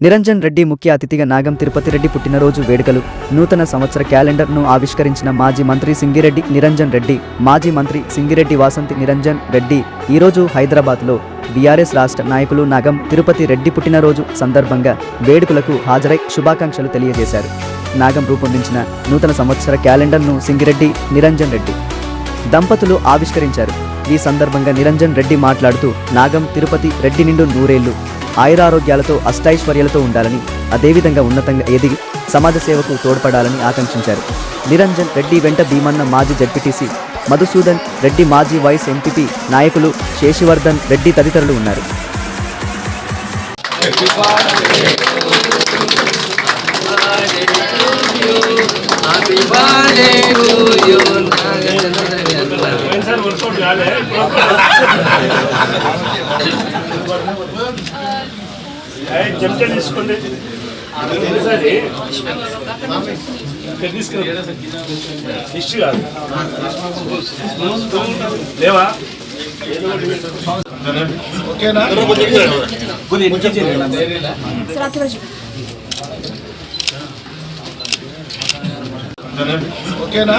నిరంజన్ రెడ్డి ముఖ్య అతిథిగా నాగం తిరుపతి రెడ్డి పుట్టినరోజు వేడుకలు నూతన సంవత్సర క్యాలెండర్ను ఆవిష్కరించిన మాజీ మంత్రి సింగిరెడ్డి నిరంజన్ రెడ్డి. మాజీ మంత్రి సింగిరెడ్డి వాసంతి నిరంజన్ రెడ్డి ఈరోజు హైదరాబాద్లో బీఆర్ఎస్ రాష్ట్ర నాయకులు నాగం తిరుపతి రెడ్డి పుట్టినరోజు సందర్భంగా వేడుకలకు హాజరై శుభాకాంక్షలు తెలియజేశారు. నాగం రూపొందించిన నూతన సంవత్సర క్యాలెండర్ను సింగిరెడ్డి నిరంజన్ రెడ్డి దంపతులు ఆవిష్కరించారు. ఈ సందర్భంగా నిరంజన్ రెడ్డి మాట్లాడుతూ నాగం తిరుపతి రెడ్డి నిండు నూరేళ్లు ఆయురారోగ్యాలతో అష్టైశ్వర్యాలతో ఉండాలని, అదేవిధంగా ఉన్నతంగా ఎదిగి సమాజ సేవకు తోడ్పడాలని ఆకాంక్షించారు. నిరంజన్ రెడ్డి వెంట భీమన్న మాజీ జడ్పీటీసీ మధుసూదన్ రెడ్డి, మాజీ వైస్ ఎంపీపీ నాయకులు శేషివర్ధన్ రెడ్డి తదితరులు ఉన్నారు. ఓకేనా